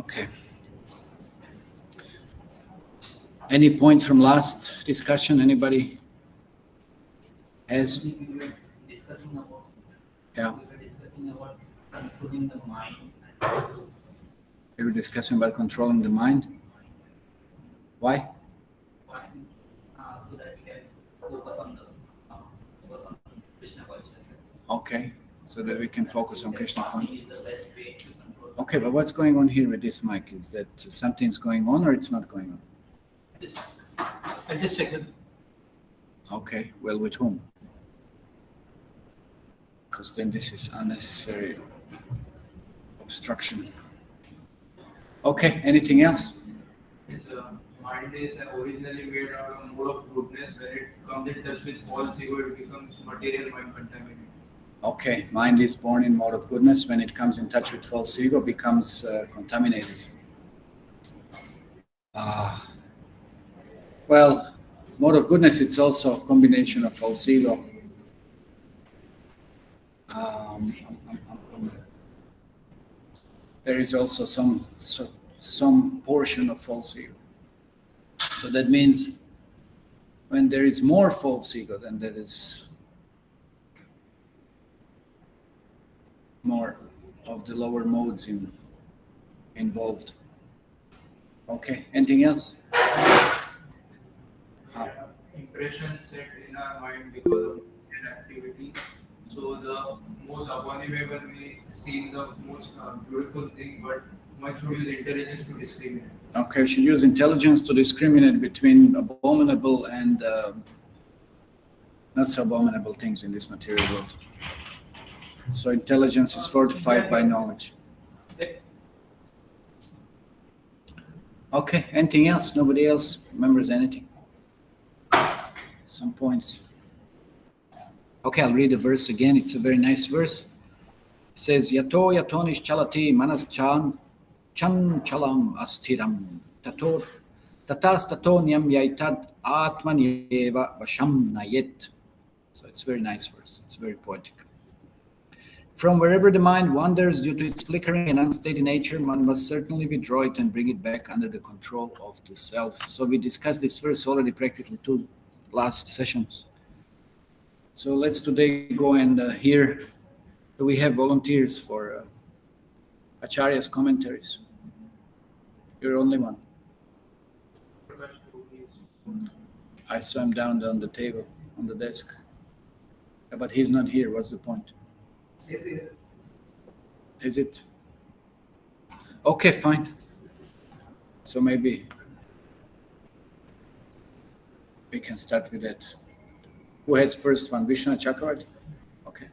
Okay. Any points from last discussion? Anybody has? We were discussing about. Yeah. We were discussing about controlling the mind. We were discussing about controlling the mind. Why? So that we can focus on Krishna consciousness. Okay, so that we can focus on Krishna consciousness. Is the best way to control. Okay, but what's going on here with this mic? Is that something's going on or it's not going on? I just checked it. Okay, well, with whom? Because then this is unnecessary obstruction. Okay, anything else? Its mind is originally made out of mode of goodness. When it comes in touch with false ego, it becomes material mind contaminated. Okay, mind is born in mode of goodness. When it comes in touch with false ego, becomes contaminated. Well, mode of goodness, it's also a combination of false ego. There is also some portion of false ego. So that means when there is more false ego, then there is more of the lower modes involved. Okay, anything else? Impressions set in our mind because of activity. So the most abominable may seem the most beautiful thing, but one should use intelligence to discriminate. Okay, we should use intelligence to discriminate between abominable and not so abominable things in this material world. So intelligence is fortified by knowledge. Okay, anything else? Nobody else remembers anything? Some points. Okay, I'll read the verse again. It's a very nice verse. It says, Yato yatonish chalati manas chan chalam astiram tator tatas tatonyam yaitad atmanyeva vasham nayet. So it's a very nice verse. It's very poetic. From wherever the mind wanders due to its flickering and unsteady nature, one must certainly withdraw it and bring it back under the control of the self. So we discussed this verse already practically 2 last sessions. So let's today go and hear. Do we have volunteers for Acharya's commentaries? You're only one. I saw him down on the table, on the desk. Yeah, but he's not here. What's the point? Is it? Okay, fine. So maybe we can start with that. Who has first one? Vishnu Chakravarti? Okay.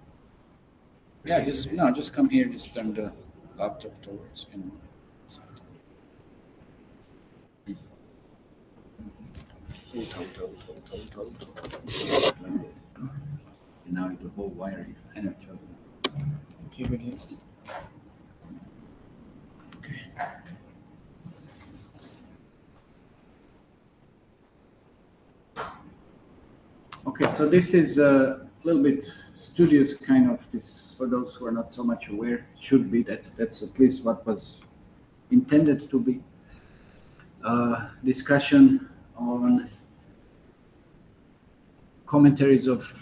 Yeah, just come here. Just turn the laptop towards, And now the whole wiring. Keep it here. Okay. Okay, so this is a little bit studious kind of this for those who are not so much aware. Should be that's at least what was intended to be. Discussion on commentaries of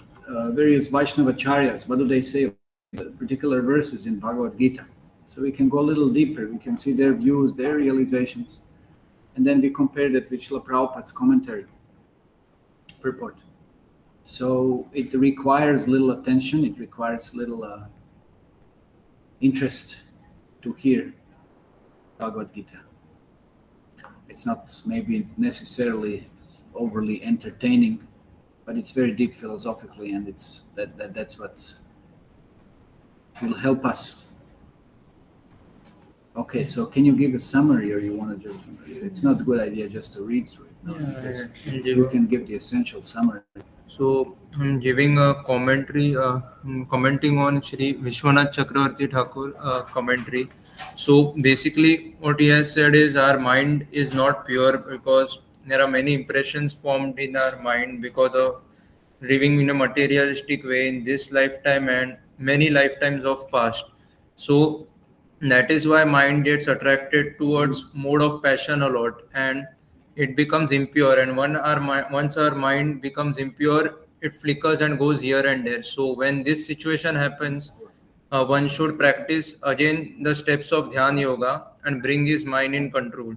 various Vaishnava Acharyas. What do they say of the particular verses in Bhagavad Gita? So we can go a little deeper. We can see their views, their realizations, and then we compare that with Srila Prabhupada's commentary, purport. So it requires little attention. It requires little interest to hear Bhagavad Gita. It's not maybe necessarily overly entertaining, but it's very deep philosophically, and it's that's what will help us. Okay, so can you give a summary, or you want to just? It's not a good idea just to read through it. No, you can give the essential summary. So I'm giving a commentary, commenting on Shri Vishwanath Chakravarti Thakur commentary. So basically what he has said is our mind is not pure because there are many impressions formed in our mind because of living in a materialistic way in this lifetime and many lifetimes of past. So that is why mind gets attracted towards mode of passion a lot, and it becomes impure. And once our mind becomes impure, it flickers and goes here and there. So when this situation happens, one should practice again the steps of Dhyan Yoga and bring his mind in control.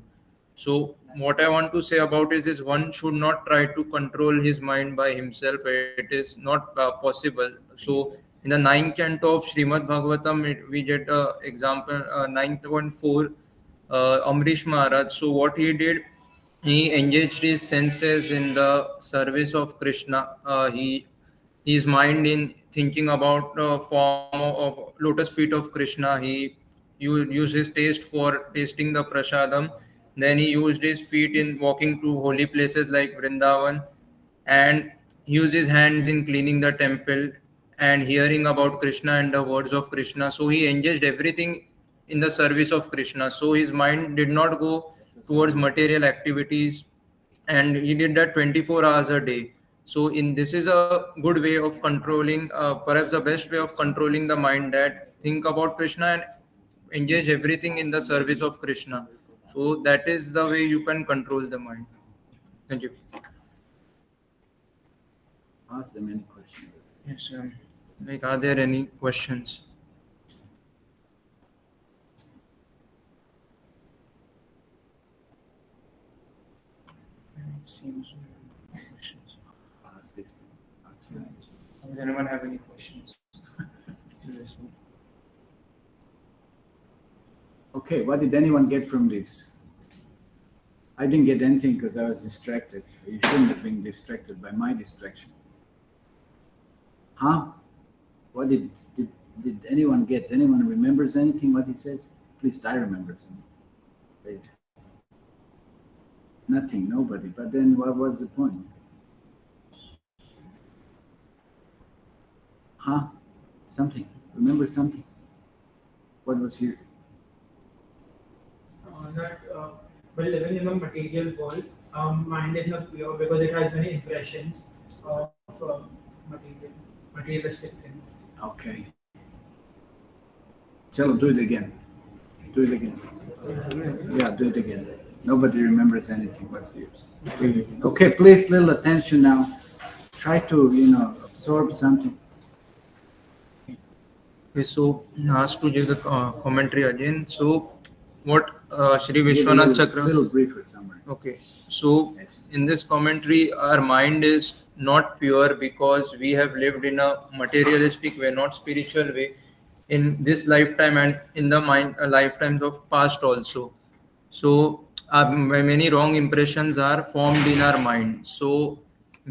So what I want to say about is one should not try to control his mind by himself. It is not possible. So in the ninth canto of Srimad Bhagavatam, we get example 9.4, Amrish Maharaj. So what he did, he engaged his senses in the service of Krishna. His mind in thinking about the form of lotus feet of Krishna. He used his taste for tasting the prasadam. Then he used his feet in walking to holy places like Vrindavan, and used his hands in cleaning the temple and hearing about Krishna and the words of Krishna. So he engaged everything in the service of Krishna. So his mind did not go towards material activities, and he did that 24 hours a day. So in this is a good way of controlling, perhaps the best way of controlling the mind, that think about Krishna and engage everything in the service of Krishna. So that is the way you can control the mind. Thank you. Ask them any question. Yes, like, are there any questions? It seems no questions. Does anyone have any questions? Okay, what did anyone get from this? I didn't get anything because I was distracted. You shouldn't have been distracted by my distraction. Huh? What did anyone get? Anyone remembers anything what he says? At least I remember something. Please. Nothing, nobody. But then what was the point? Huh? Something. Remember something? What was here? That while living in the material world, mind is not pure because it has many impressions of materialistic things. Okay. Chalo, do it again. Do it again. Yeah, do it again. Nobody remembers anything. What's the use? Okay, please, little attention now. Try to, absorb something. Okay, so asked to give the commentary again. So what Shri Vishwanath Chakra. Little briefer somewhere. Okay, so in this commentary, our mind is not pure because we have lived in a materialistic way, not spiritual way, in this lifetime and in the lifetimes of past also. So many wrong impressions are formed in our mind. So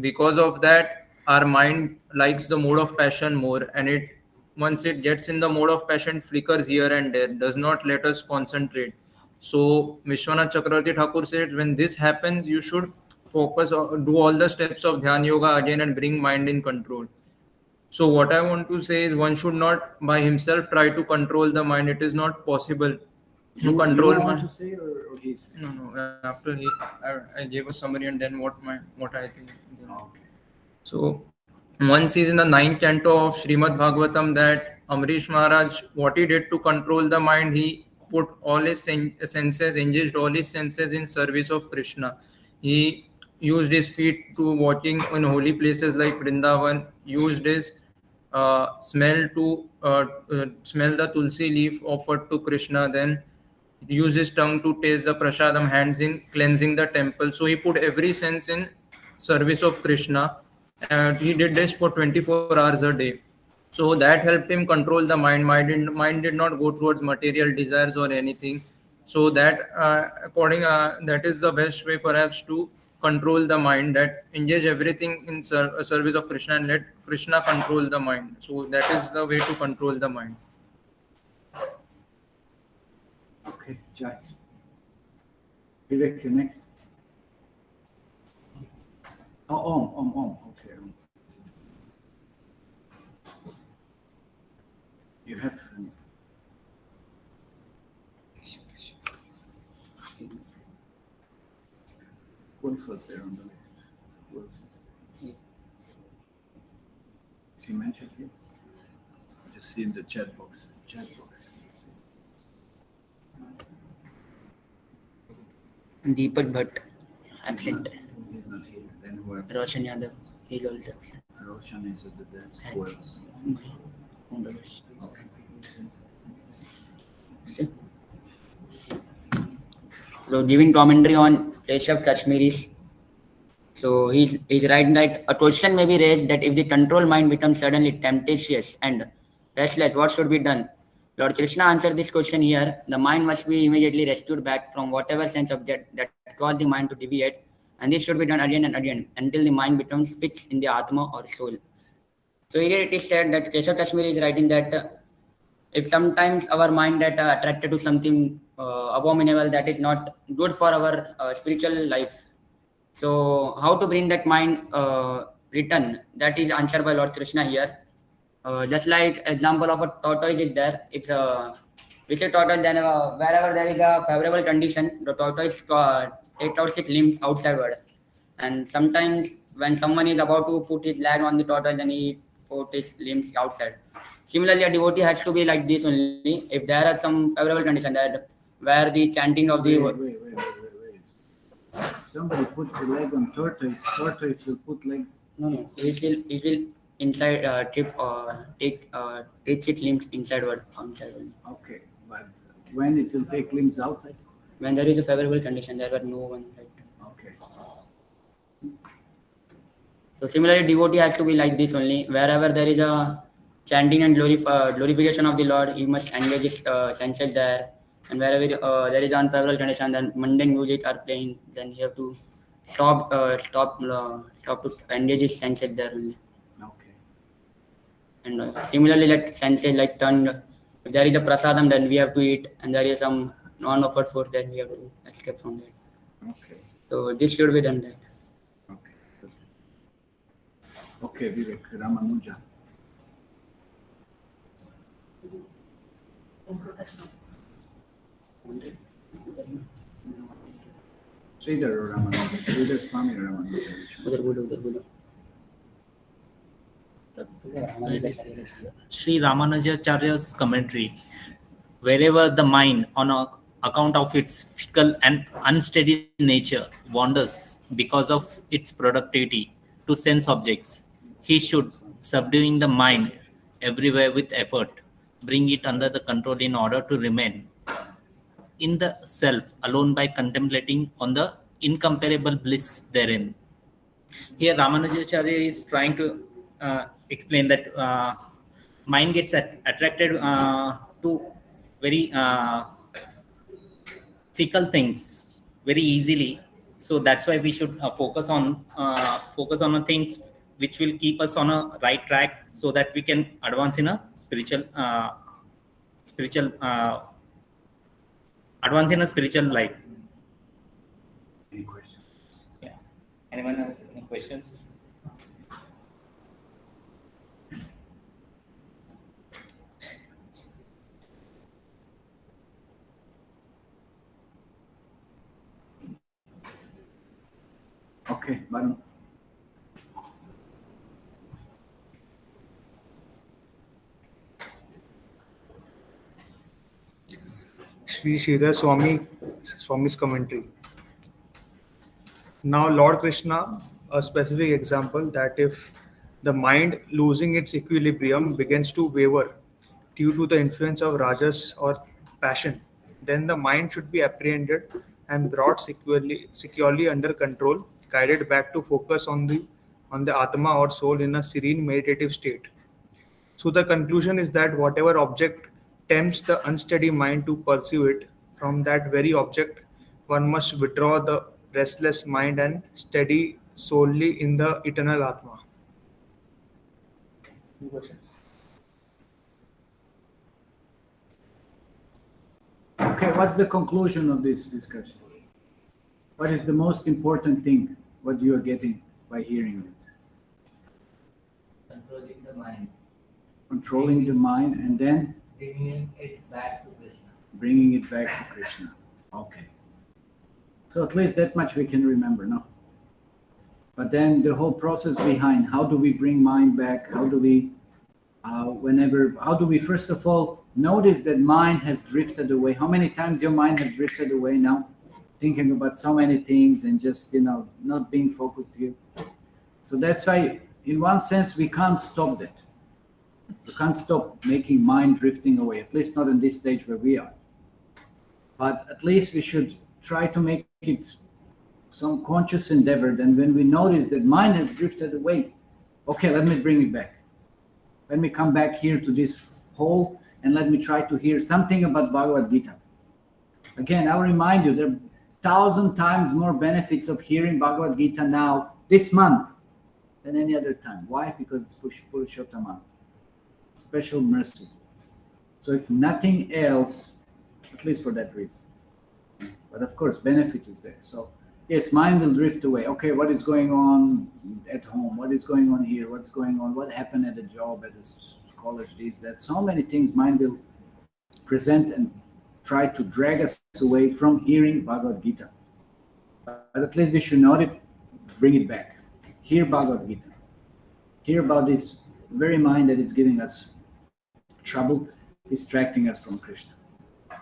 because of that, our mind likes the mode of passion more, and once it gets in the mode of passion, flickers here and there, does not let us concentrate. So Vishwanath Chakravarti Thakur said, when this happens, you should focus or do all the steps of Dhyan Yoga again and bring mind in control. So what I want to say is one should not by himself try to control the mind. It is not possible to control you mind. want to say or he say? No. After I gave a summary and then what I think. Okay. So one sees in the ninth canto of Srimad Bhagavatam that Amrish Maharaj, what he did to control the mind, he put all his senses, engaged all his senses in service of Krishna. He used his feet to walking in holy places like Vrindavan, used his smell to smell the tulsi leaf offered to Krishna, then used his tongue to taste the prasadam, hands in cleansing the temple. So he put every sense in service of Krishna, and he did this for 24 hours a day. So that helped him control the mind. Mind did not go towards material desires or anything. So that that is the best way perhaps to control the mind, that engage everything in service of Krishna and let Krishna control the mind. So that is the way to control the mind. Okay, Jai. Vivek, you next. Oh, okay. You have. What was there on the list? What was this? Is he mentioned here? Just see in the chat box. Deepak Bhatt, absent. He's not here. Then who else? Roshan Yadav, he's also absent. Roshan is at the dance. Who else? My own brothers. Okay. So giving commentary on Keshav Kashmiri's. So he's writing that a question may be raised that if the control mind becomes suddenly temptatious and restless, what should be done? Lord Krishna answered this question here. The mind must be immediately rescued back from whatever sense object that caused the mind to deviate, and this should be done again and again until the mind becomes fixed in the Atma or soul. So here it is said that Keshav Kashmiri is writing that if sometimes our mind that attracted to something abominable that is not good for our spiritual life, so how to bring that mind return? That is answered by Lord Krishna here. Just like example of a tortoise is there. If we say tortoise, then wherever there is a favorable condition, the tortoise takes out its limbs outsideward. And sometimes when someone is about to put his leg on the tortoise, then he put his limbs outside. Similarly, a devotee has to be like this only. If there are some favorable condition that where the chanting of the Wait. Somebody puts the leg on tortoise. Tortoise will put legs. No, he will inside take its limbs insideward, outside only. Okay, but when it will take limbs outside? When there is a favorable condition, there were no one. Right? Okay. So similarly, devotee has to be like this only. Wherever there is a chanting and glorification of the Lord, he must engage his senses there. And wherever there is unfavorable condition, then mundane music are playing, then you have to stop to engage his senses there only. Okay. And similarly, like senses like tongue, if there is a prasadam, then we have to eat, and there is some non-offered food, then we have to escape from that. Okay. So this should be done that. Okay. Okay, Vivek, Ramanuja. Sridhar or Ramanuja? Sridhar Swami or Ramanuja? उधर बोलो. Sri Ramanujacharya's commentary. Wherever the mind, on account of its fickle and unsteady nature, wanders because of its productivity to sense objects, he should, subduing the mind everywhere with effort, bring it under the control in order to remain in the self alone by contemplating on the incomparable bliss therein. Here Ramanujacharya is trying to explain that mind gets attracted to very fickle things very easily. So that's why we should focus on the things which will keep us on a right track, so that we can advance in a spiritual life. Any questions? Yeah. Anyone else? Any questions? Okay, Varun. Sri Sridhar Swami's commentary. Now, Lord Krishna, a specific example that if the mind losing its equilibrium begins to waver due to the influence of rajas or passion, then the mind should be apprehended and brought securely under control, guided back to focus on the Atma or soul in a serene meditative state. So the conclusion is that whatever object tempts the unsteady mind to pursue it, from that very object one must withdraw the restless mind and steady solely in the eternal Atma. Any questions? Okay, what's the conclusion of this discussion? What is the most important thing? What you are getting by hearing this? Controlling the mind, Controlling the mind and then bringing it back to Krishna. bringing it back to Krishna. Okay. So at least that much we can remember, no? But then the whole process behind, how do we bring mind back? How do we, how do we first of all notice that mind has drifted away? How many times your mind has drifted away now? thinking about so many things and just, not being focused here. So that's why, in one sense, we can't stop that. We can't stop making mind drifting away, at least not in this stage where we are. But at least we should try to make it some conscious endeavor. Then when we notice that mind has drifted away, okay, let me bring it back. Let me come back here to this hall and let me try to hear something about Bhagavad Gita. Again, I'll remind you, there are 1,000 times more benefits of hearing Bhagavad Gita now, this month, than any other time. Why? Because it's Purushottama. Special mercy. So if nothing else, at least for that reason. But of course, benefit is there. So yes, mind will drift away. Okay, what is going on at home? What is going on here? What's going on? What happened at the job, at the college, this, that. So many things mind will present and try to drag us away from hearing Bhagavad Gita. But at least we should note it, bring it back. Hear Bhagavad Gita. Hear about this very mind that is giving us trouble, distracting us from Krishna.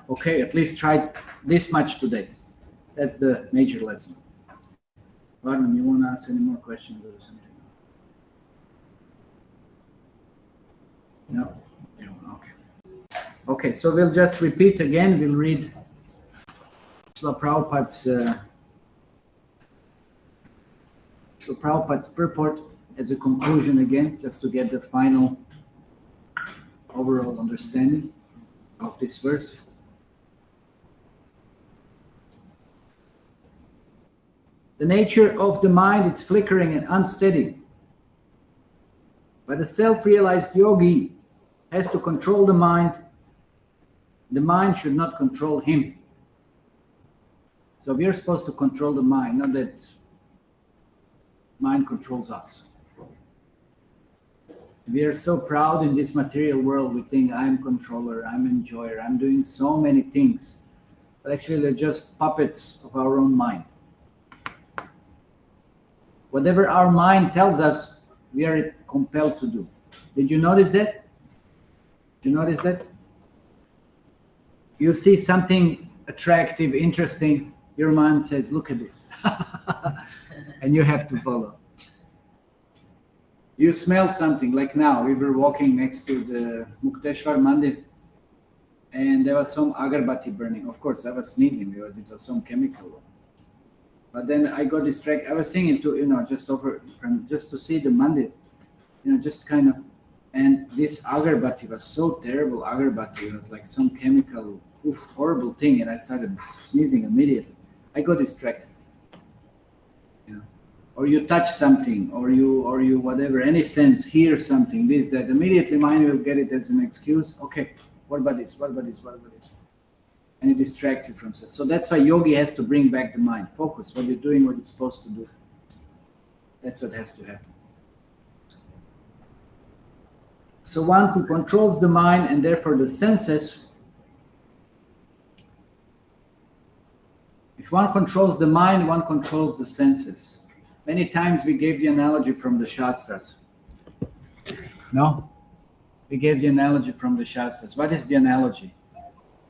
Okay, at least try this much today. That's the major lesson. Varman, you want to ask any more questions or something? No? Okay. Okay, so we'll just repeat again. We'll read Srila Prabhupada's purport as a conclusion again, just to get the final overall understanding of this verse. The nature of the mind is flickering and unsteady. But the self-realized yogi has to control the mind. The mind should not control him. So we are supposed to control the mind, not that mind controls us. We are so proud in this material world. We think I'm controller, I'm enjoyer, I'm doing so many things. But actually they're just puppets of our own mind. Whatever our mind tells us, we are compelled to do. Did you notice that? Did you notice that? You see something attractive, interesting, your mind says, look at this. And you have to follow. You smell something, like now, we were walking next to the Mukteshwar Mandir, and there was some agarbatti burning. Of course, I was sneezing because it was some chemical. But then I got distracted. I was singing to, just to see the mandir, just kind of, and this agarbatti was so terrible. Agarbatti, it was like some chemical, horrible thing, and I started sneezing immediately. I got distracted. Or you touch something, or you whatever, any sense, hear something, this, that, immediately mind will get it as an excuse. Okay, what about this? What about this? What about this? And it distracts you from self. So that's why yogi has to bring back the mind. Focus, what you're doing, what you're supposed to do. That's what has to happen. So one who controls the mind and therefore the senses, if one controls the mind, one controls the senses. Many times we gave the analogy from the Shastras. No? We gave the analogy from the Shastras. What is the analogy?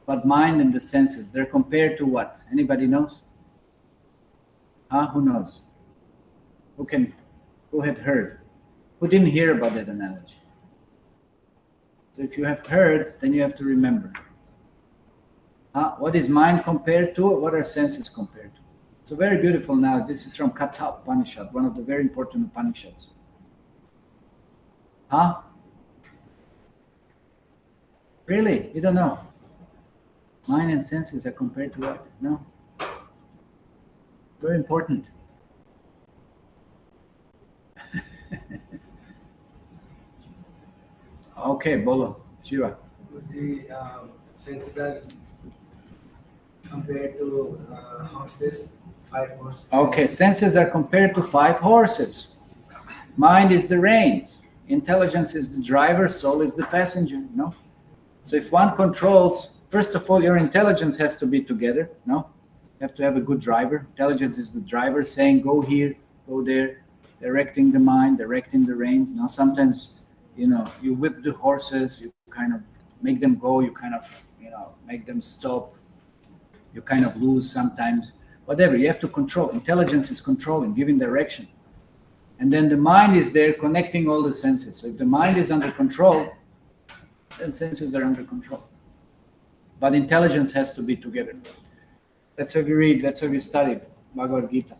But mind and the senses, they're compared to what? Anybody knows? Who knows? Who had heard? Who didn't hear about that analogy? So if you have heard, then you have to remember. What is mind compared to? What are senses compared to? It's a very beautiful now. This is from Katha Upanishad, one of the very important Upanishads. Really? You don't know? Mind and senses are compared to what? No? Very important. Okay, Bolo, Shiva. The senses are compared to horses, 5 horses. Okay, senses are compared to 5 horses. Mind is the reins. Intelligence is the driver, soul is the passenger, no? So if one controls, first of all, your intelligence has to be together, no? You have to have a good driver. Intelligence is the driver saying, go here, go there, directing the mind, directing the reins. Now, sometimes, you whip the horses, you kind of make them go, you kind of, make them stop. You kind of lose sometimes. whatever. You have to control. Intelligence is controlling, giving direction. And then the mind is there connecting all the senses. So if the mind is under control, then senses are under control. But intelligence has to be together. That's why we read, that's why we study Bhagavad Gita.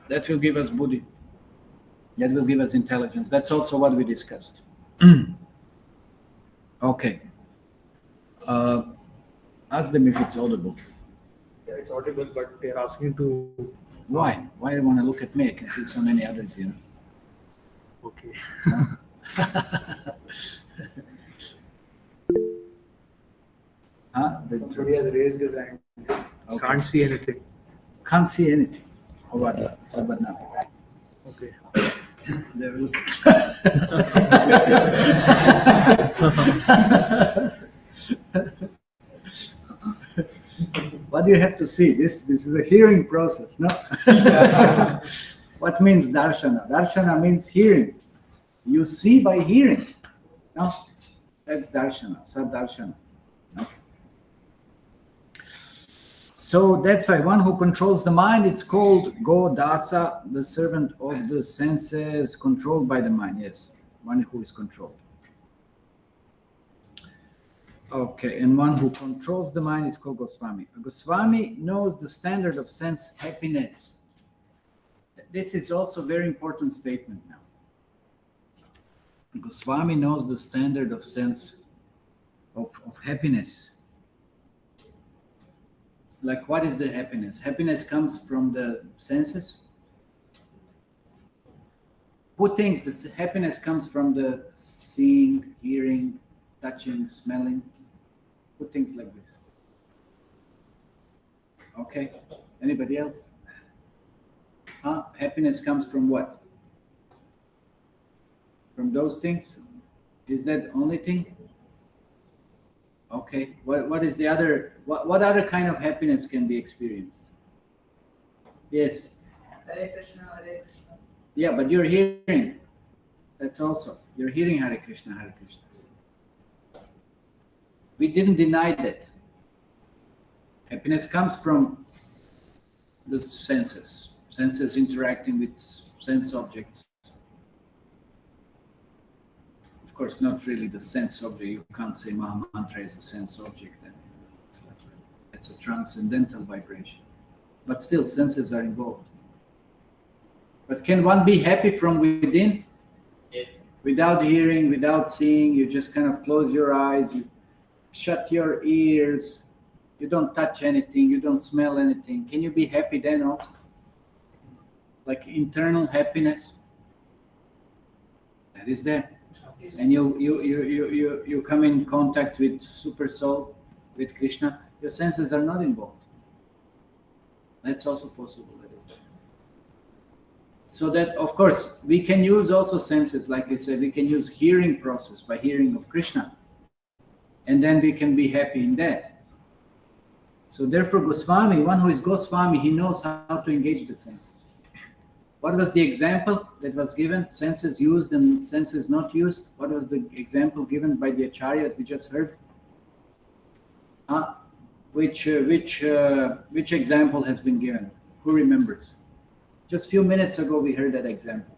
That will give us buddhi. That will give us intelligence. That's also what we discussed. Okay. Ask them if it's audible. Yeah, it's audible, but they're asking to. Why? Why do you want to look at me? I can see so many others, you know. Okay. Somebody has raised his hand. Okay. Can't see anything. Can't see anything. How about now? Okay. They will. What do you have to see? This is a hearing process, no? What means darshana? Darshana means hearing. You see by hearing. No? That's darshana, sadarshana. Okay. So that's why one who controls the mind, it's called Godasa, the servant of the senses, controlled by the mind. Yes, one who is controlled. Okay, and one who controls the mind is called Goswami. A Goswami knows the standard of sense happiness. This is also a very important statement now. Goswami knows the standard of sense of happiness. Like, what is the happiness? Happiness comes from the senses. Who thinks the happiness comes from the seeing, hearing, touching, smelling? Who thinks like this? Okay. Anybody else? Happiness comes from what? From those things? Is that the only thing? Okay. What is the other? What other kind of happiness can be experienced? Yes. Hare Krishna, Hare Krishna. Yeah, but you're hearing. That's also. You're hearing Hare Krishna, Hare Krishna. We didn't deny that. Happiness comes from the senses. Senses interacting with sense objects. Of course, not really the sense object. You can't say Maha Mantra is a sense object. It's a transcendental vibration. But still, senses are involved. But can one be happy from within? Yes. Without hearing, without seeing, you just kind of close your eyes, you shut your ears, you don't touch anything, you don't smell anything. Can you be happy then also? Like internal happiness? That is there. And you come in contact with Super Soul, with Krishna, your senses are not involved. That's also possible. That is there. So that, of course, we can use also senses, like I said, we can use hearing process by hearing of Krishna. And then we can be happy in that. So therefore Goswami, one who is Goswami, he knows how to engage the senses. What was the example that was given? Senses used and senses not used. What was the example given by the acharyas we just heard? Which example has been given? Who remembers? Just a few minutes ago we heard that example.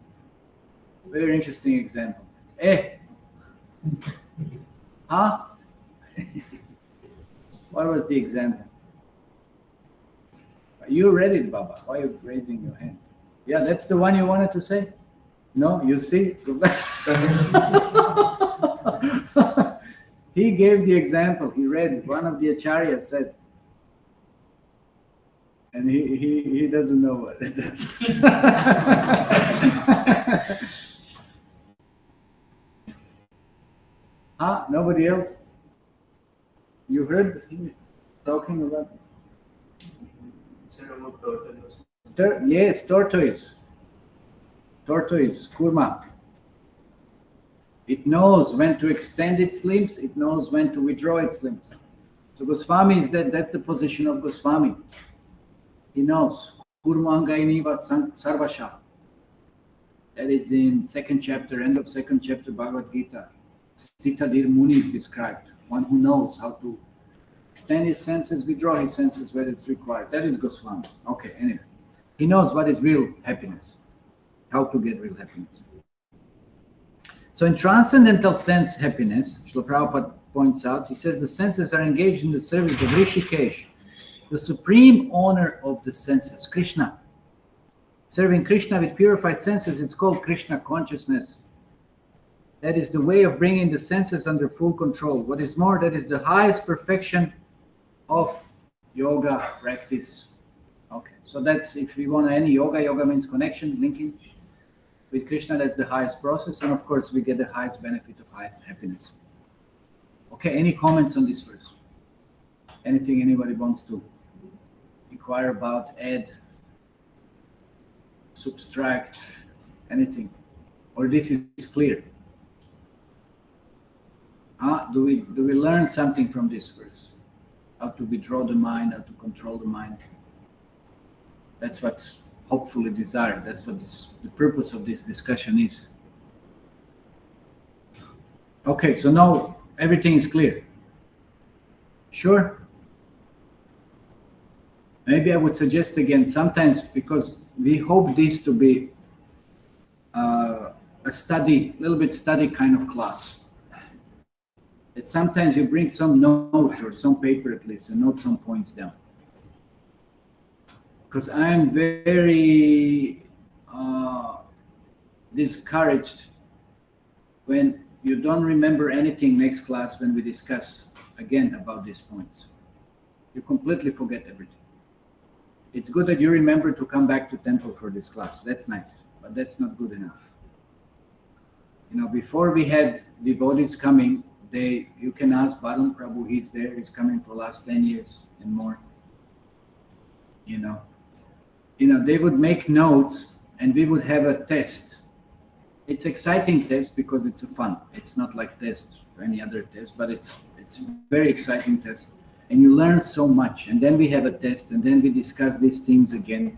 Very interesting example. What was the example? You read it, Baba. Why are you raising your hands? Yeah, that's the one you wanted to say? No, you see? He gave the example. He read, one of the acharyas said, and he doesn't know what it is. Nobody else? You heard him talking about? Yes, tortoise. Tortoise, kurma. It knows when to extend its limbs. It knows when to withdraw its limbs. So Goswami is that's the position of Goswami. He knows. Kurmangainiva sarvasha. That is in second chapter, end of second chapter Bhagavad Gita. Sitadir Muni is described. One who knows how to Extend his senses, withdraw his senses where it's required. That is Goswami. Okay, anyway. He knows what is real happiness, how to get real happiness. So in transcendental sense happiness, Srila Prabhupada points out, he says the senses are engaged in the service of Rishikesh, the supreme owner of the senses, Krishna. Serving Krishna with purified senses, it's called Krishna consciousness. That is the way of bringing the senses under full control. What is more, that is the highest perfection of yoga practice. Okay, so that's, if we want any yoga, yoga means connection, linking with Krishna, that's the highest process, and of course we get the highest benefit of highest happiness. Okay, any comments on this verse? Anything anybody wants to inquire about, add, subtract, anything? Or this is clear? Do we learn something from this verse? How to withdraw the mind, how to control the mind? That's what's hopefully desired. That's what the purpose of this discussion is. Okay, so now everything is clear. Sure? Maybe I would suggest again, sometimes, because we hope this to be a study, a little bit study kind of class. That sometimes you bring some note or some paper at least and note some points down. Because I am very discouraged when you don't remember anything next class when we discuss again about these points. You completely forget everything. It's good that you remember to come back to temple for this class. That's nice, but that's not good enough. You know, before we had devotees coming, you can ask Badam Prabhu, he's there, he's coming for the last 10 years and more. You know, they would make notes and we would have a test. It's exciting test because it's a fun. It's not like test or any other test, but it's a very exciting test. And you learn so much. And then we have a test and then we discuss these things again.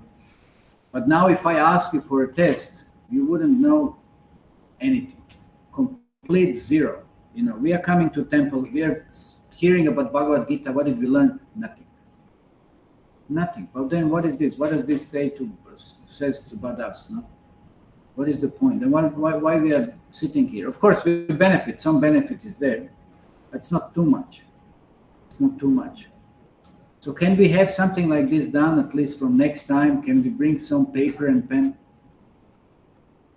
But now if I ask you for a test, you wouldn't know anything. Complete zero. You know, we are coming to temple, we are hearing about Bhagavad Gita. What did we learn? Nothing. Nothing. But then what is this? What does this says about us? No? What is the point? And why we are sitting here? Of course, we benefit. Some benefit is there. But it's not too much. It's not too much. So can we have something like this done at least from next time? Can we bring some paper and pen?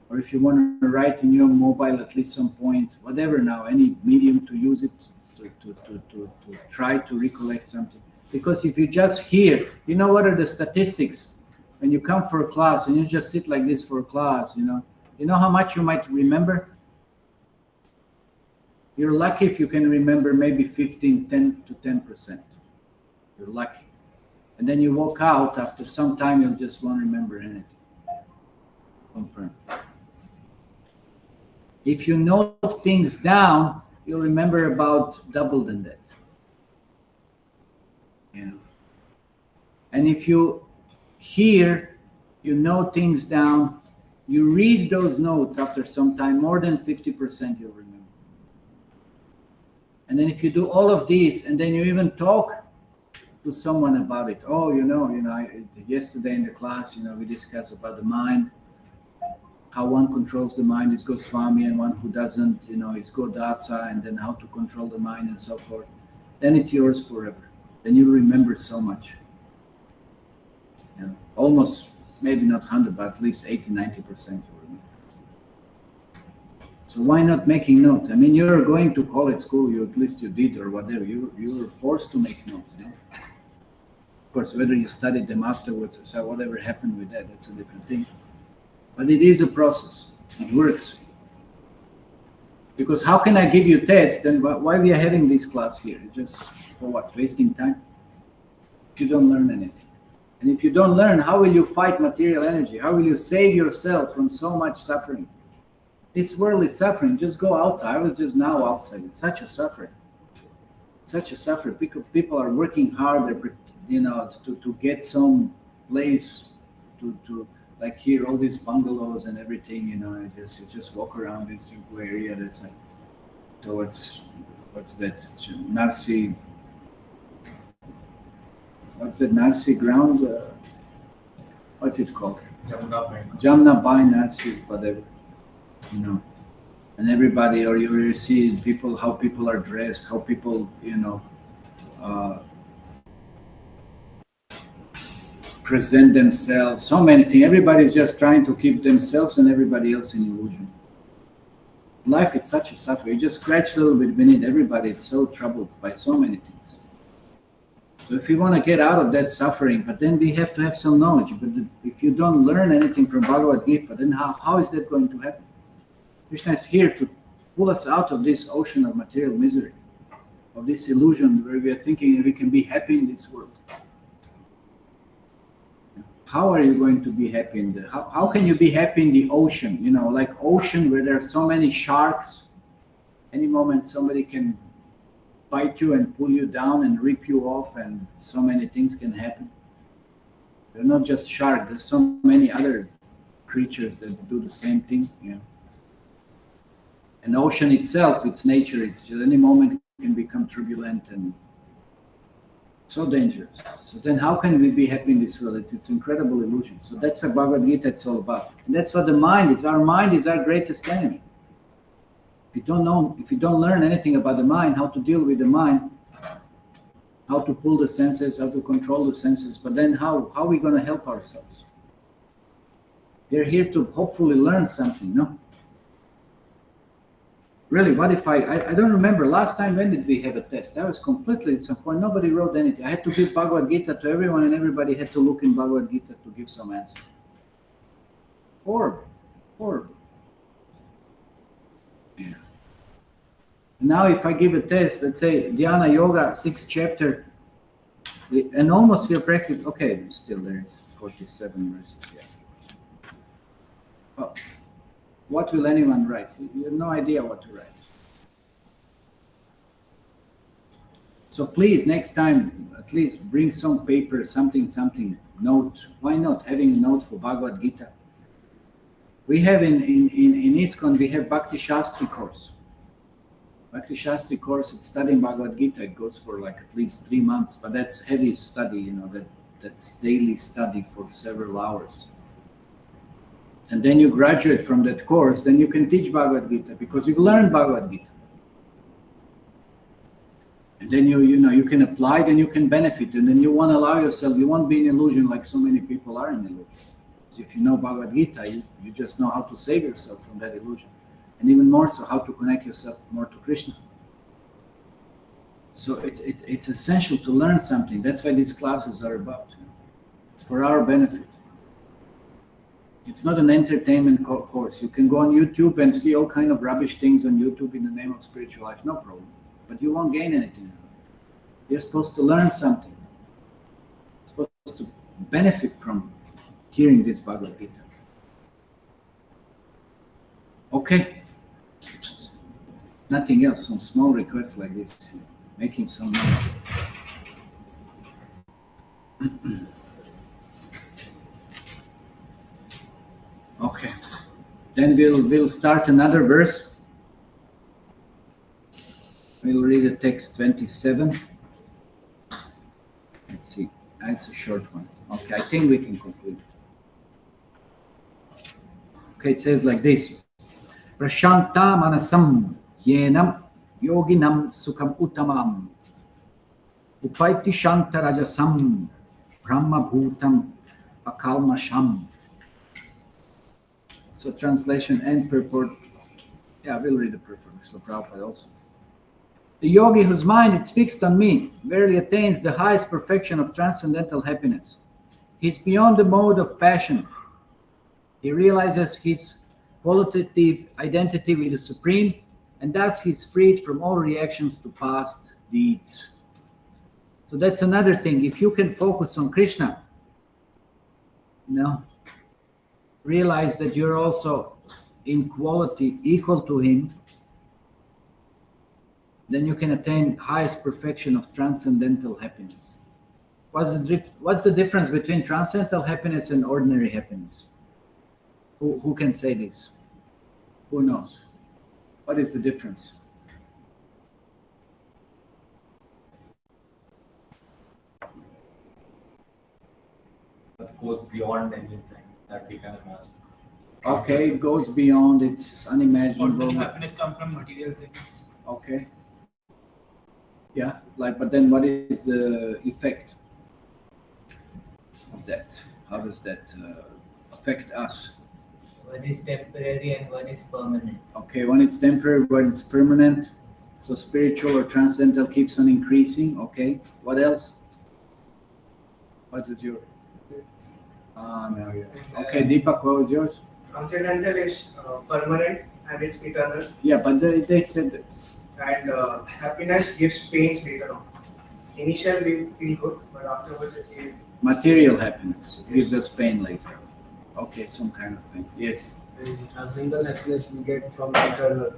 Or if you want to write in your mobile at least some points, whatever now, any medium to use it to try to recollect something. Because if you just hear, you know what are the statistics? When you come for a class and you just sit like this for a class, you know how much you might remember? You're lucky if you can remember maybe 10 to 10%. You're lucky. And then you walk out, after some time you'll just won't remember anything. Confirm. If you note things down, you'll remember about double than that. Yeah. And if you hear, you note things down, you read those notes after some time, more than 50% you'll remember. And then if you do all of these, and then you even talk to someone about it. Oh, yesterday in the class, we discussed about the mind, how one controls the mind is Goswami, and one who doesn't, is Godasa, and then how to control the mind and so forth. Then it's yours forever. Then you remember so much. Almost, maybe not 100, but at least 80, 90% you remember. So why not making notes? I mean, you're going to college school, at least you did, or whatever. You were forced to make notes. Of course, whether you studied them afterwards or so, whatever happened with that, that's a different thing. But it is a process. It works. Because how can I give you tests? Then why we are having this class here? Just for what? Wasting time? You don't learn anything. And if you don't learn, how will you fight material energy? How will you save yourself from so much suffering? This world is suffering. Just go outside. I was just now outside. It's such a suffering. Such a suffering. People are working hard, to get some place to like here, all these bungalows and everything, you just walk around this area that's like towards, what's that, Narsi, what's that Narsi ground? What's it called? Jamna Jamna Bai Narsi, whatever. You know, and everybody, or you see people, how people are dressed, how people, you know, present themselves, so many things. Everybody's just trying to keep themselves and everybody else in illusion. Life is such a suffering. You just scratch a little bit beneath everybody. It's so troubled by so many things. So if you want to get out of that suffering, but then we have to have some knowledge. But if you don't learn anything from Bhagavad Gita, then how is that going to happen? Krishna is here to pull us out of this ocean of material misery, of this illusion where we are thinking we can be happy in this world. How are you going to be happy in the, how can you be happy in the ocean? You know, like ocean where there are so many sharks. Any moment somebody can bite you and pull you down and rip you off, and so many things can happen. They're not just sharks, there's so many other creatures that do the same thing, you know. And the ocean itself, its nature, it's just any moment can become turbulent and so dangerous. So then how can we be happy in this world? It's incredible illusion. So that's what Bhagavad Gita is all about. And that's what the mind is. Our mind is our greatest enemy. If you don't learn anything about the mind, how to deal with the mind, how to pull the senses, how to control the senses, but then how are we going to help ourselves? We're here to hopefully learn something, no? Really, what if I don't remember, last time when did we have a test? I was completely at some point, nobody wrote anything. I had to give Bhagavad Gita to everyone and everybody had to look in Bhagavad Gita to give some answer. Horrible, horrible. Yeah. Now if I give a test, let's say Dhyana Yoga, 6th chapter, and almost we're practicing, okay, still there is 47 verses. Yeah. Oh. What will anyone write? You have no idea what to write. So please, next time, at least bring some paper, something, note. Why not having a note for Bhagavad Gita? We have in ISKCON, we have Bhakti Shastri course. Bhakti Shastri course, it's studying Bhagavad Gita. It goes for like at least 3 months, but that's heavy study, you know, that's daily study for several hours. And then you graduate from that course, then you can teach Bhagavad Gita because you've learned Bhagavad Gita. And then you can apply, then you can benefit, and then you won't allow yourself, you won't be in illusion like so many people are in illusion. If you know Bhagavad Gita, you just know how to save yourself from that illusion. And even more so, how to connect yourself more to Krishna. So it's essential to learn something. That's why these classes are about. It's for our benefit. It's not an entertainment course. You can go on YouTube and see all kind of rubbish things on YouTube in the name of spiritual life, no problem. But you won't gain anything. You're supposed to learn something. You're supposed to benefit from hearing this Bhagavad Gita. Okay. Nothing else, some small requests like this. Making some noise. Okay, then we'll start another verse. We'll read the text 27. Let's see, it's a short one. Okay, I think we can complete it. Okay, it says like this. Prashanta manasam yenam yoginam sukham uttamam upaiti shanta rajasam brahma bhutam akalmasham. So translation and purport. Yeah, we'll read the purport. So Prabhupada also. The yogi whose mind is fixed on me verily attains the highest perfection of transcendental happiness. He is beyond the mode of passion. He realizes his qualitative identity with the Supreme, and thus he is freed from all reactions to past deeds. So that's another thing. If you can focus on Krishna, realize that you're also in quality equal to him, then you can attain highest perfection of transcendental happiness. What's the difference between transcendental happiness and ordinary happiness? Who can say this? Who knows? What is the difference? goes beyond anything that we can imagine. Okay, it goes beyond, it's unimaginable. Ordinary happiness comes from material things. Okay. Yeah, like, but then what is the effect of that? How does that affect us? One is temporary and one is permanent. Okay, when it's temporary, when it's permanent. So spiritual or transcendental keeps on increasing. Okay, what else? What is your? No, yeah. Okay, Deepak, what was yours? Transcendental is permanent and it's eternal. Yeah, but they said that. And happiness gives pains later on. Initially we feel good, but afterwards it is Material happiness gives us pain later. Okay, some kind of thing. Yes. and transcendental happiness we get from internal.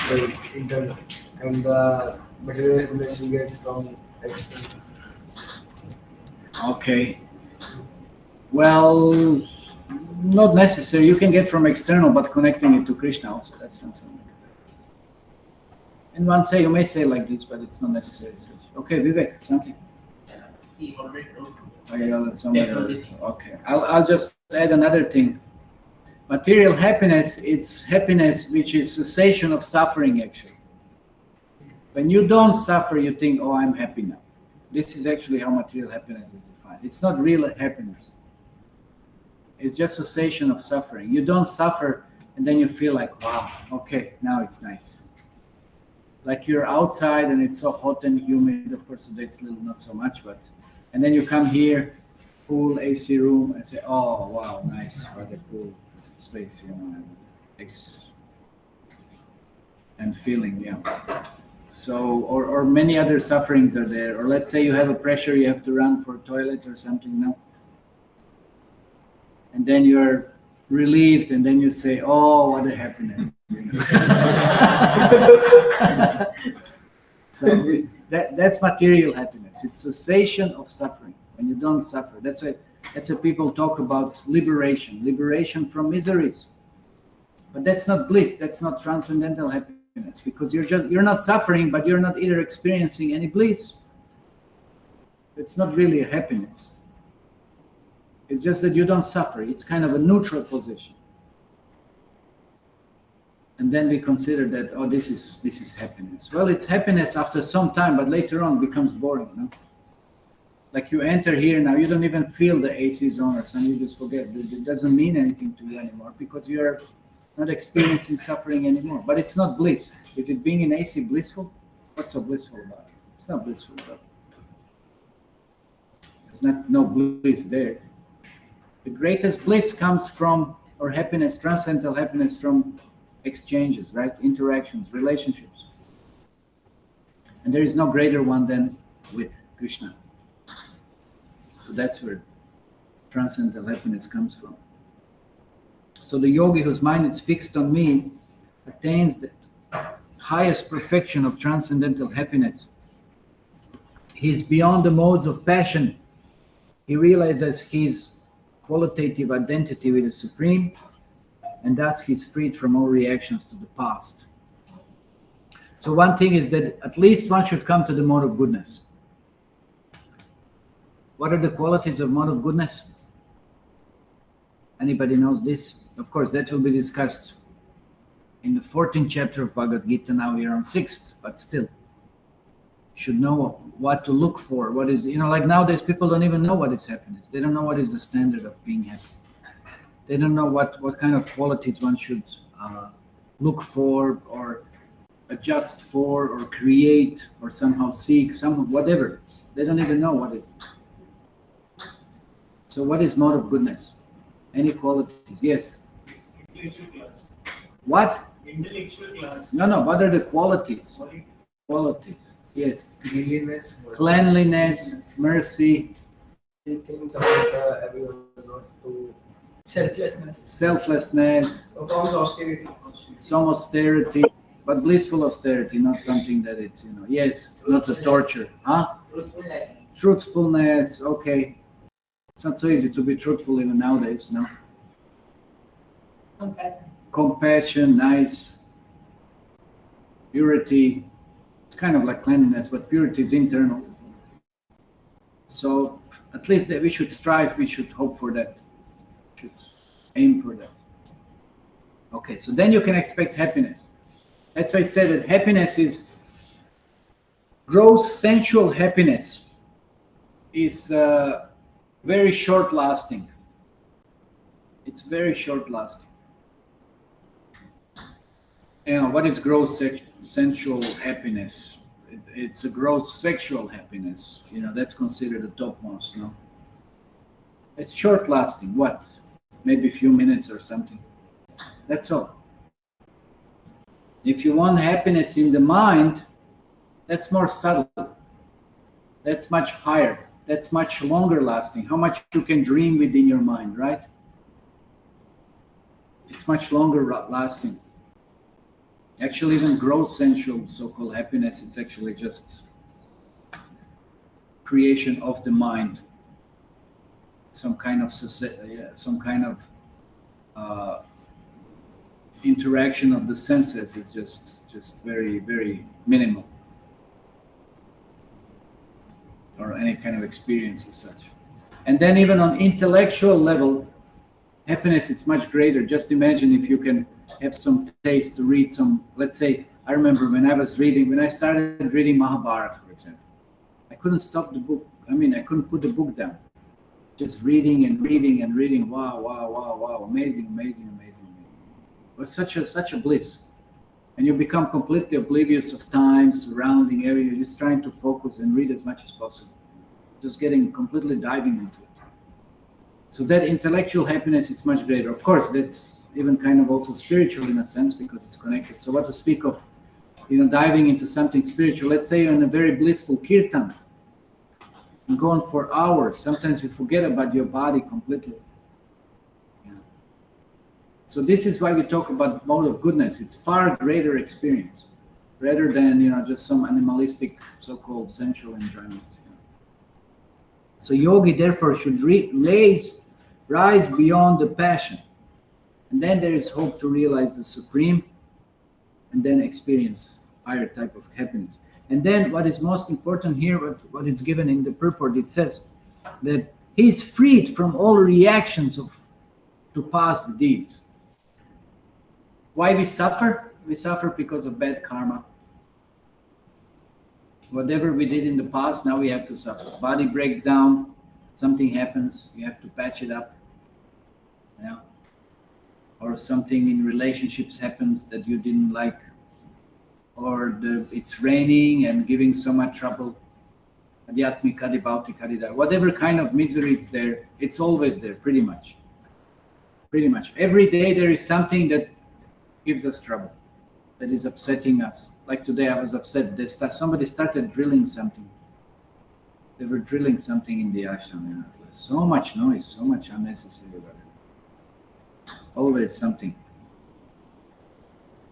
So internal. And the material happiness we get from external. Okay. Well, not necessary. You can get from external, but connecting it to Krishna also. That's not something. And you may say like this, but it's not necessary. Okay, Vivek, something. He already wrote. Okay, I'll just add another thing. Material happiness, it's happiness which is cessation of suffering actually. When you don't suffer, you think, oh, I'm happy now. This is actually how material happiness is defined. It's not real happiness. It's just cessation of suffering. You don't suffer and then you feel like, wow, okay, now it's nice. Like you're outside and it's so hot and humid, of course it's little not so much, but and then you come here, cool AC room, and say, oh wow, nice, what a cool space, you know, and feeling, yeah. So, or many other sufferings are there. Or let's say you have a pressure, you have to run for a toilet or something, no? And then you're relieved, and then you say, oh, what a happiness. You know? So that's material happiness. It's cessation of suffering. When you don't suffer. That's why people talk about liberation. Liberation from miseries. But that's not bliss. That's not transcendental happiness. Because you're not suffering, but you're not either experiencing any bliss. It's not really a happiness. It's just that you don't suffer. It's kind of a neutral position. And then we consider that, oh, this is happiness. Well, it's happiness after some time, but later on it becomes boring. No? Like you enter here now, you don't even feel the AC is on or something. You just forget. It doesn't mean anything to you anymore because you're not experiencing suffering anymore. But it's not bliss. Is it being in AC blissful? What's so blissful about it? It's not blissful about it. There's no bliss there. The greatest bliss comes from, or happiness, transcendental happiness from exchanges, right? Interactions, relationships. And there is no greater one than with Krishna. So that's where transcendental happiness comes from. So the yogi whose mind is fixed on me attains the highest perfection of transcendental happiness. He is beyond the modes of passion. He realizes his qualitative identity with the Supreme, and thus he's freed from all reactions to the past. So one thing is that at least one should come to the mode of goodness. What are the qualities of mode of goodness? Anybody knows this? Of course, that will be discussed in the 14th chapter of Bhagavad Gita. Now we are on 6th, but still, you should know what to look for. What is, like nowadays people don't even know what is happiness. They don't know what is the standard of being happy. They don't know what kind of qualities one should look for or adjust for or create or somehow seek, whatever. They don't even know what is it. So what is mode of goodness? Any qualities? Yes? Intellectual class. What? Intellectual class. No. What are the qualities? Qualities. Yes. Cleanliness, mercy. He thinks about everyone, not to Selflessness. performs austerity. Some austerity, but blissful austerity, not something that is, yes, not a torture. Huh? Truthfulness. Truthfulness, okay. It's not so easy to be truthful even nowadays, no? Compassion, nice. Purity, it's kind of like cleanliness, but purity is internal. So At least that we should strive, we should hope for that. We should aim for that. Okay, so then you can expect happiness. That's why I said that happiness is gross sensual happiness is very short lasting. It's very short lasting. You know, what is gross sensual happiness? It's a gross sexual happiness. You know, that's considered the topmost, no? It's short lasting. What? Maybe a few minutes or something. That's all. If you want happiness in the mind, that's more subtle. That's much higher. That's much longer lasting. How much you can dream within your mind, right? It's much longer lasting. Actually, even gross sensual so-called happiness, it's actually just creation of the mind. Some kind of interaction of the senses is just very, very minimal. Or any kind of experience as such. And then even on intellectual level, happiness is much greater. Just imagine if you can have some taste to read some, let's say, I remember when I started reading Mahabharata, for example, I couldn't stop the book. I mean, I couldn't put the book down. Just reading and reading and reading. Wow, wow, wow, wow. Amazing, amazing, amazing, amazing. It was such a bliss. And you become completely oblivious of time, surrounding area. You're just trying to focus and read as much as possible. Just getting completely diving into it. So that intellectual happiness is much greater. Of course, that's even kind of also spiritual in a sense because it's connected. So what to speak of, you know, diving into something spiritual. Let's say you're in a very blissful kirtan. You go on for hours. Sometimes you forget about your body completely. Yeah. So this is why we talk about mode of goodness. It's far greater experience rather than, you know, just some animalistic so-called sensual enjoyments. You know. So yogi therefore should rise beyond the passion. And then there is hope to realize the supreme and then experience higher type of happiness. And then what is most important here, what is given in the purport, it says that he is freed from all reactions to past deeds. Why we suffer? We suffer because of bad karma. Whatever we did in the past, now we have to suffer. Body breaks down, something happens, you have to patch it up. Yeah. Or something in relationships happens that you didn't like. Or it's raining and giving so much trouble. Whatever kind of misery it's there, it's always there, pretty much. Pretty much. Every day there is something that gives us trouble, that is upsetting us. Like today I was upset. Somebody started drilling something. They were drilling something in the ashram. You know, like so much noise, so much unnecessary about it. Always something.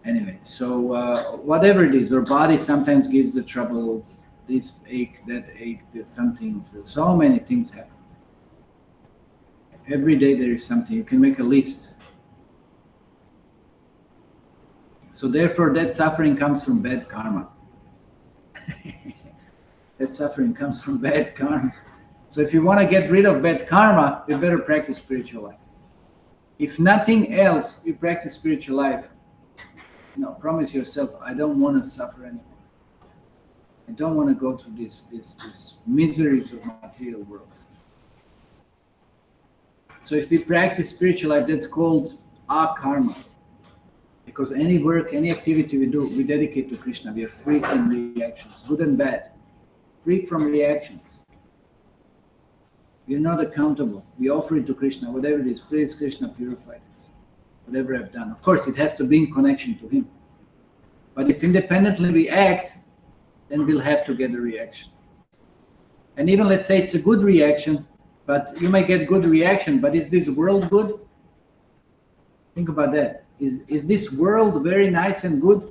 Anyway, so whatever it is, our body sometimes gives the trouble, this ache, that something, so many things happen. Every day there is something, you can make a list. So therefore that suffering comes from bad karma. That suffering comes from bad karma. So if you want to get rid of bad karma, you better practice spiritual life. If nothing else, you practice spiritual life. No, promise yourself, I don't want to suffer anymore. I don't want to go through these miseries of material world. So if we practice spiritual life, that's called akarma. Because any work, any activity we do, we dedicate to Krishna. We are free from reactions, good and bad. Free from reactions. We are not accountable. We offer it to Krishna, whatever it is. Please, Krishna, purify this. Whatever I've done. Of course, it has to be in connection to Him. But if independently we act, then we'll have to get a reaction. And even let's say it's a good reaction, but you may get good reaction, but is this world good? Think about that. Is this world very nice and good?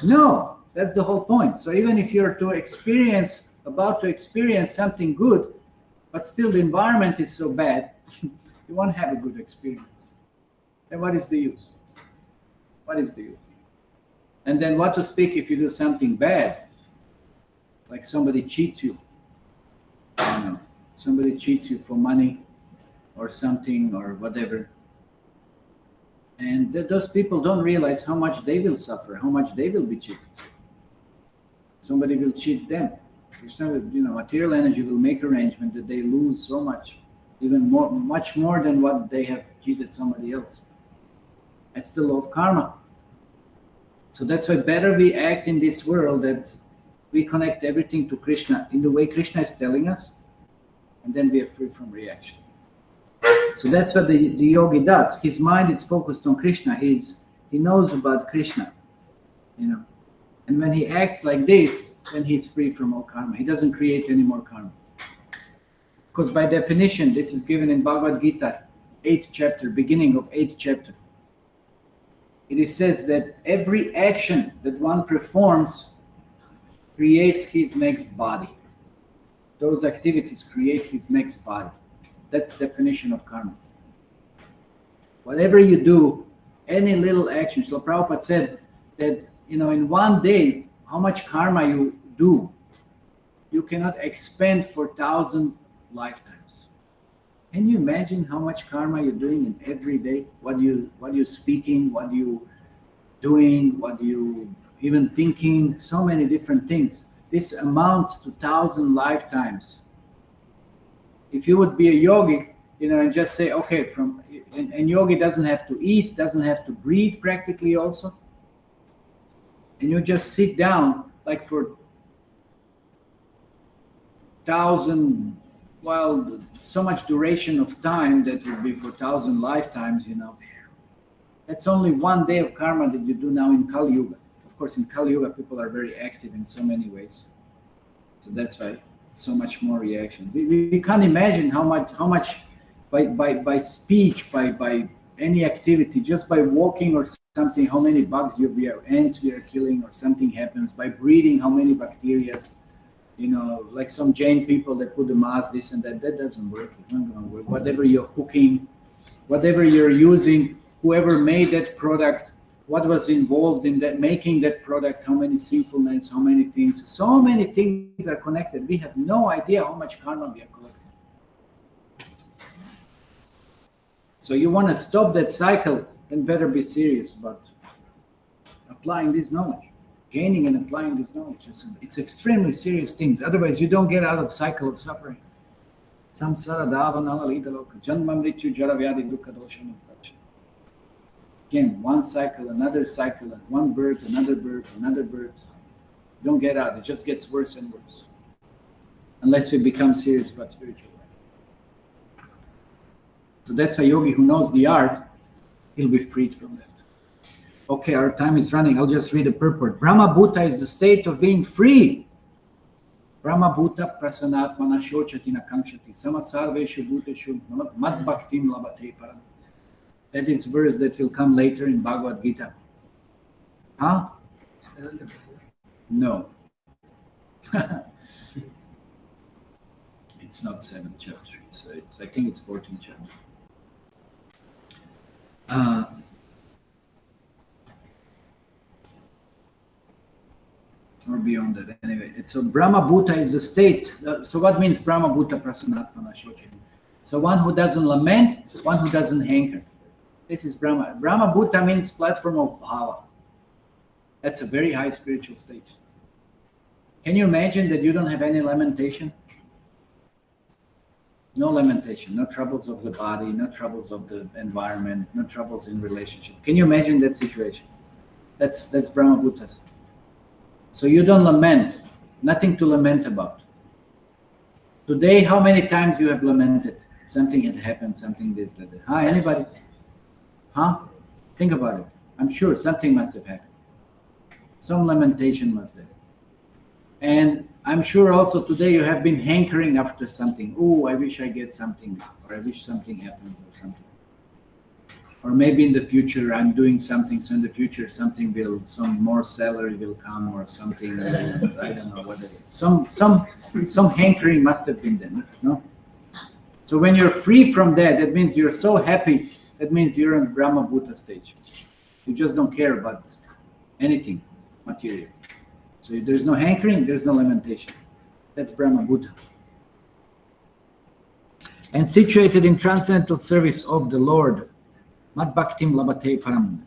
No, that's the whole point. So even if you're about to experience something good, but still the environment is so bad, you won't have a good experience. Then what is the use? What is the use? And then what to speak if you do something bad? Like somebody cheats you. I don't know. Somebody cheats you for money or something or whatever. And those people don't realize how much they will suffer, how much they will be cheated. Somebody will cheat them. Material energy will make arrangement that they lose so much, even more, much more than what they have cheated somebody else. That's the law of karma. So that's why better we act in this world, that we connect everything to Krishna in the way Krishna is telling us, and then we are free from reaction. So that's what the yogi does. His mind is focused on Krishna. He knows about Krishna, And when he acts like this, then he's free from all karma. He doesn't create any more karma. Because by definition, this is given in Bhagavad Gita, 8th chapter, beginning of 8th chapter. It says that every action that one performs creates his next body. Those activities create his next body. That's the definition of karma. Whatever you do, any little action. So Prabhupada said that, in one day, how much karma you do, you cannot expend for 1,000 lifetimes. Can you imagine how much karma you're doing in every day? What you speaking, what you doing, what you even thinking, so many different things. This amounts to 1,000 lifetimes. If you would be a yogi, and just say, okay, and yogi doesn't have to eat, doesn't have to breathe practically also. And you just sit down like for 1,000, so much duration of time that would be for 1,000 lifetimes, That's only one day of karma that you do now in Kali Yuga. Of course, in Kali Yuga, people are very active in so many ways. So that's why so much more reaction. We can't imagine how much by speech, by any activity, just by walking or something, how many bugs ants we are killing, or something happens. By breathing, how many bacteria, like some Jain people that put the mask, this and that doesn't work. It's not going to work. Whatever you're cooking, whatever you're using, whoever made that product, what was involved in that, making that product, how many sinfulness, how many things. So many things are connected. We have no idea how much karma we are collecting. So you want to stop that cycle, then better be serious about applying this knowledge. Gaining and applying this knowledge. It's extremely serious things. Otherwise, you don't get out of cycle of suffering. Samsara davanala lidaloka janma mrityu jara vyadi dukkha dosham. Again, one cycle, and one birth, another birth, another birth. You don't get out. It just gets worse and worse. Unless we become serious about spiritual life. So that's a yogi who knows the art, he'll be freed from that. Okay, our time is running. I'll just read the purport. Brahma Bhuta is the state of being free. Brahma Bhuta prasanatmana shochati nakankshati samasarveshu bhuteshu mad bhaktim labate param. That is verse that will come later in Bhagavad Gita. Huh? No. It's not 7th chapter. I think it's 14th chapter. Or beyond that. Anyway, so Brahma Bhuta is the state. So what means Brahma Bhuta prasanatmana shochati? So one who doesn't lament, one who doesn't hanker. This is Brahma. Brahma Bhuta means platform of bhava. That's a very high spiritual state. Can you imagine that you don't have any lamentation? No lamentation, no troubles of the body, no troubles of the environment, no troubles in relationship. Can you imagine that situation? That's Brahma Bhuta. So you don't lament, nothing to lament about. Today, how many times you have lamented? Something had happened, something this, that. Hi, anybody? Huh? Think about it. I'm sure something must have happened. Some lamentation must have. And I'm sure also today you have been hankering after something. Oh, I wish I get something, or I wish something happens, or something. Or maybe in the future I'm doing something, so in the future some more salary will come, or something. I don't know, whatever. Some hankering must have been there, no? So when you're free from that, that means you're so happy. That means you're in Brahma Bhuta stage. You just don't care about anything material. So if there's no hankering, there's no lamentation. That's Brahma Bhuta. and situated in transcendental service of the Lord. Mat bhaktim labate param.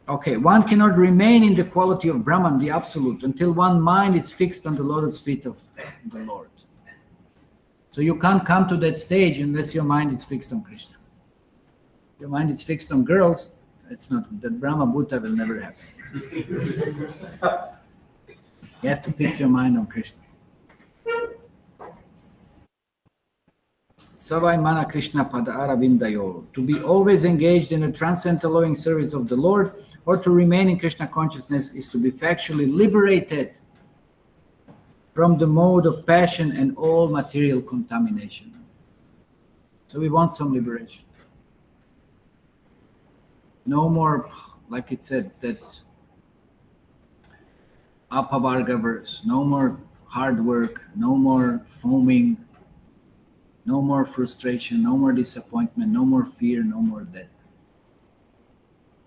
Okay, one cannot remain in the quality of Brahman, the Absolute, until one mind is fixed on the lotus feet of the Lord. So you can't come to that stage unless your mind is fixed on Krishna. If your mind is fixed on girls, it's not, that Brahma Bhuta will never happen. You have to fix your mind on Krishna. Savai mana Krishna pada aravindayo. To be always engaged in a transcendental loving service of the Lord, or to remain in Krishna consciousness, is to be factually liberated from the mode of passion and all material contamination. So we want some liberation. No more, like it said, that Apavarga verse, no more hard work, no more foaming, no more frustration, no more disappointment, no more fear, no more death.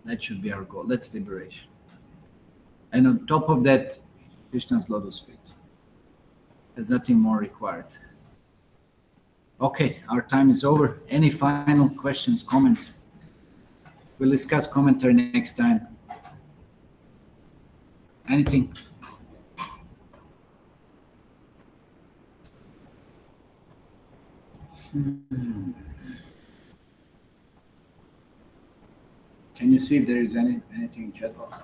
That should be our goal. That's liberation. And on top of that, Krishna's lotus feet. There's nothing more required. Okay, our time is over. Any final questions, comments? We'll discuss commentary next time. Anything? Can you see if there is anything in chat box?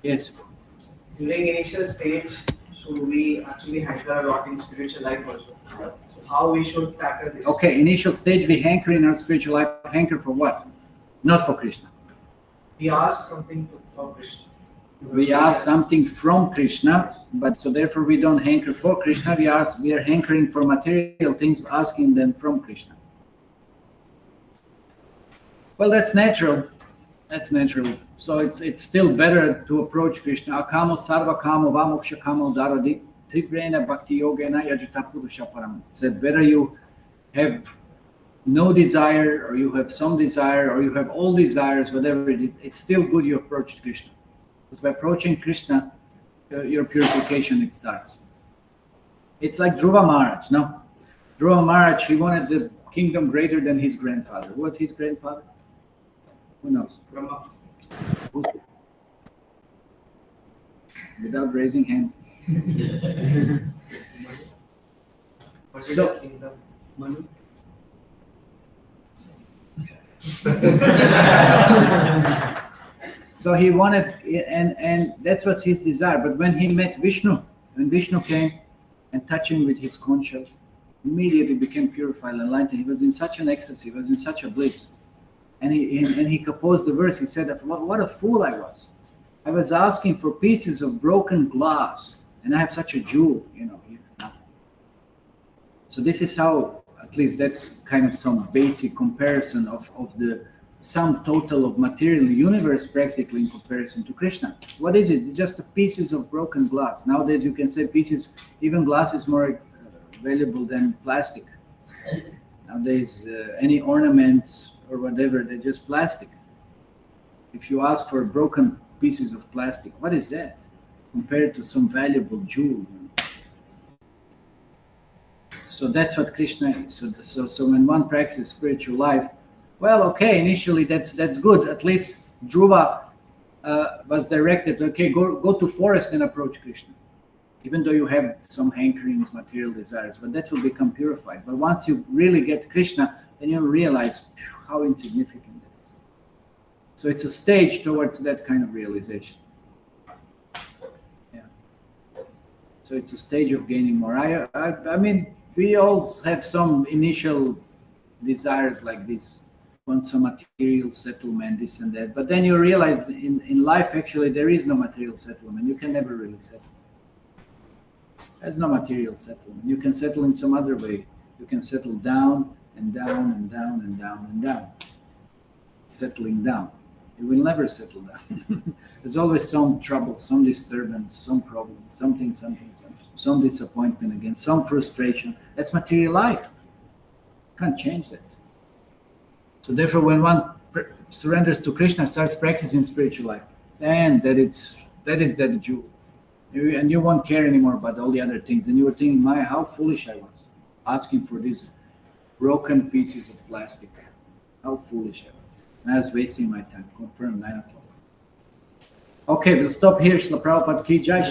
Yes. During initial stage, should we actually hanker a lot in spiritual life also? So how we should tackle this? Okay, initial stage we hanker in our spiritual life. Hanker for what? Not for Krishna. We ask something from Krishna. We ask something from Krishna, but so therefore we don't hanker for Krishna. We are hankering for material things, asking them from Krishna. Well, that's natural. That's natural. So it's still better to approach Krishna. Akamo sarva kamo vamoksha kamo daradi trivrena bhakti yogena yajata purusha param. Said whether you have no desire, or you have some desire, or you have all desires, whatever it is, it's still good you approach Krishna. Because by approaching Krishna, your purification, it starts. It's like Dhruva Maharaj, no? Dhruva Maharaj, he wanted the kingdom greater than his grandfather. Who was his grandfather? Who knows? Brahma. Without raising hand. So, Manu. So he wanted, and that's what's his desire. But when he met Vishnu, when Vishnu came and touched him with his conch shell, immediately became purified and enlightened. He was in such an ecstasy, he was in such a bliss. And he composed the verse. He said, what a fool I was. I was asking for pieces of broken glass, and I have such a jewel, here. So this is how, at least that's kind of some basic comparison of the sum total of material universe practically in comparison to Krishna. What is it? It's just pieces of broken glass. Nowadays you can say pieces, even glass is more valuable than plastic. Nowadays any ornaments or whatever, they're just plastic. If you ask for broken pieces of plastic, what is that compared to some valuable jewel? So that's what Krishna is. So when one practices spiritual life, well, okay, initially that's good. At least Dhruva was directed, okay, go to forest and approach Krishna. Even though you have some hankerings, material desires, but that will become purified. But once you really get Krishna, then you'll realize how insignificant it is. So it's a stage towards that kind of realization. Yeah. So it's a stage of gaining more. I mean, we all have some initial desires like this. Want some material settlement, this and that. But then you realize in life, actually, there is no material settlement. You can never really settle. There's no material settlement. You can settle in some other way. You can settle down and down and down and down and down. Settling down. You will never settle down. There's always some trouble, some disturbance, some problem, something, some disappointment again, some frustration. That's material life. Can't change that. So therefore, when one surrenders to Krishna, starts practicing spiritual life, then that is that jewel. And you won't care anymore about all the other things. And you were thinking, how foolish I was, asking for these broken pieces of plastic. How foolish I was. And I was wasting my time. Confirmed 9 o'clock. Okay, we'll stop here. Shri Prabhupada ki jai.